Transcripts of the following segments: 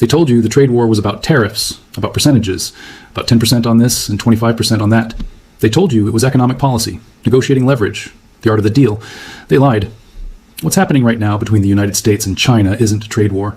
They told you the trade war was about tariffs, about percentages, about 10% on this and 25% on that. They told you it was economic policy, negotiating leverage, the art of the deal. They lied. What's happening right now between the United States and China isn't a trade war.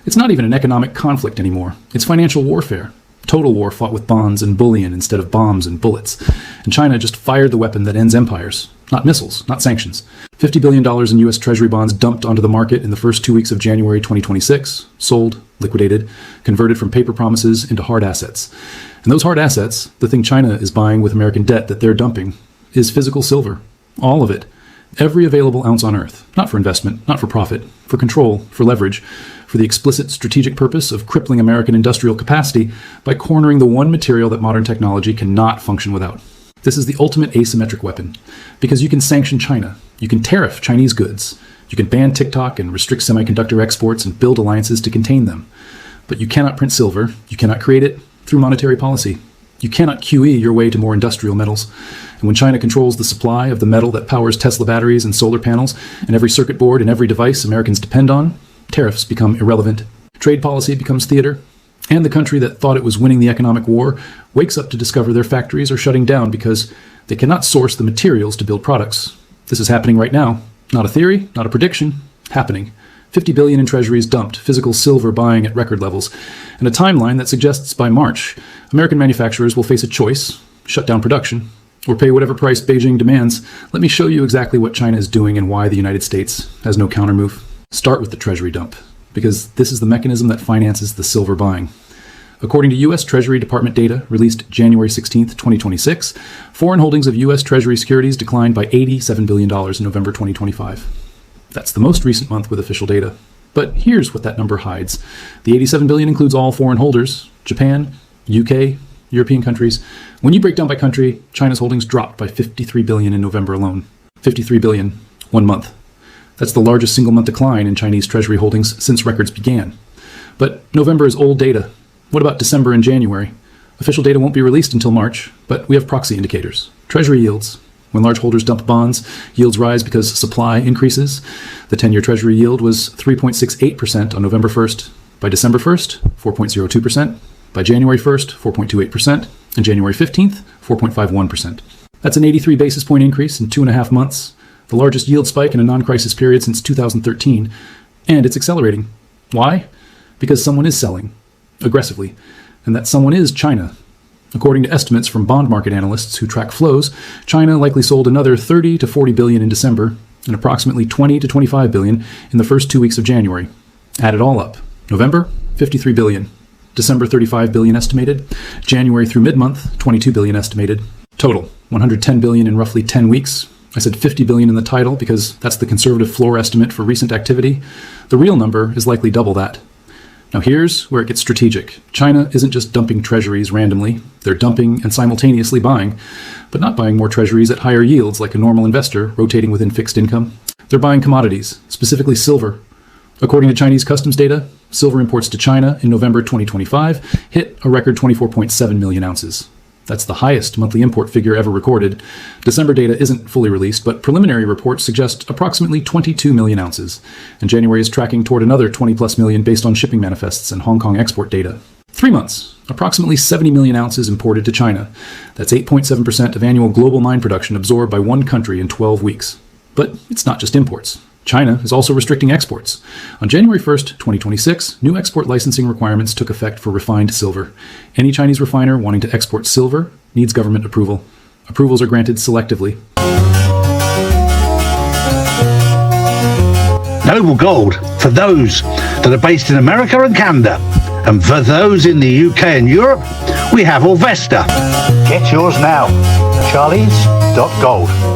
It's not even an economic conflict anymore. It's financial warfare. Total war fought with bonds and bullion instead of bombs and bullets. And China just fired the weapon that ends empires. Not missiles, not sanctions. $50 billion in U.S. Treasury bonds dumped onto the market in the first 2 weeks of January 2026, sold, liquidated, converted from paper promises into hard assets. And those hard assets, the thing China is buying with American debt that they're dumping, is physical silver. All of it. Every available ounce on Earth. Not for investment, not for profit, for control, for leverage, for the explicit strategic purpose of crippling American industrial capacity by cornering the one material that modern technology cannot function without. This is the ultimate asymmetric weapon, because you can sanction China, you can tariff Chinese goods, you can ban TikTok and restrict semiconductor exports and build alliances to contain them. But you cannot print silver, you cannot create it through monetary policy. You cannot QE your way to more industrial metals. And when China controls the supply of the metal that powers Tesla batteries and solar panels and every circuit board and every device Americans depend on, tariffs become irrelevant. Trade policy becomes theater. And the country that thought it was winning the economic war wakes up to discover their factories are shutting down because they cannot source the materials to build products. This is happening right now. Not a theory, not a prediction. Happening. 50 billion in treasuries dumped, physical silver buying at record levels, and a timeline that suggests by March, American manufacturers will face a choice: shut down production, or pay whatever price Beijing demands. Let me show you exactly what China is doing and why the United States has no countermove. Start with the treasury dump, because this is the mechanism that finances the silver buying. According to U.S. Treasury Department data released January 16, 2026, foreign holdings of U.S. Treasury securities declined by $87 billion in November 2025. That's the most recent month with official data. But here's what that number hides. The $87 billion includes all foreign holders: Japan, UK, European countries. When you break down by country, China's holdings dropped by $53 billion in November alone. $53 billion, 1 month. That's the largest single-month decline in Chinese treasury holdings since records began. But November is old data. What about December and January? Official data won't be released until March, but we have proxy indicators. Treasury yields. When large holders dump bonds, yields rise because supply increases. The 10-year Treasury yield was 3.68% on November 1st. By December 1st, 4.02%. By January 1st, 4.28%. And January 15th, 4.51%. That's an 83 basis point increase in 2.5 months, the largest yield spike in a non-crisis period since 2013. And it's accelerating. Why? Because someone is selling aggressively, and that someone is China. According to estimates from bond market analysts who track flows, China likely sold another 30 to 40 billion in December and approximately 20 to 25 billion in the first 2 weeks of January. Add it all up. November, 53 billion. December, 35 billion estimated. January through mid-month, 22 billion estimated. Total, 110 billion in roughly 10 weeks. I said 50 billion in the title because that's the conservative floor estimate for recent activity. The real number is likely double that. Now here's where it gets strategic. China isn't just dumping treasuries randomly. They're dumping and simultaneously buying, but not buying more treasuries at higher yields like a normal investor rotating within fixed income. They're buying commodities, specifically silver. According to Chinese customs data, silver imports to China in November 2025 hit a record 24.7 million ounces. That's the highest monthly import figure ever recorded. December data isn't fully released, but preliminary reports suggest approximately 22 million ounces, and January is tracking toward another 20 plus million based on shipping manifests and Hong Kong export data. 3 months, approximately 70 million ounces imported to China. That's 8.7% of annual global mine production absorbed by one country in 12 weeks. But it's not just imports. China is also restricting exports. On January 1st, 2026, new export licensing requirements took effect for refined silver. Any Chinese refiner wanting to export silver needs government approval. Approvals are granted selectively. Noble Gold for those that are based in America and Canada. And for those in the UK and Europe, we have Orvesta. Get yours now. Charlies.gold.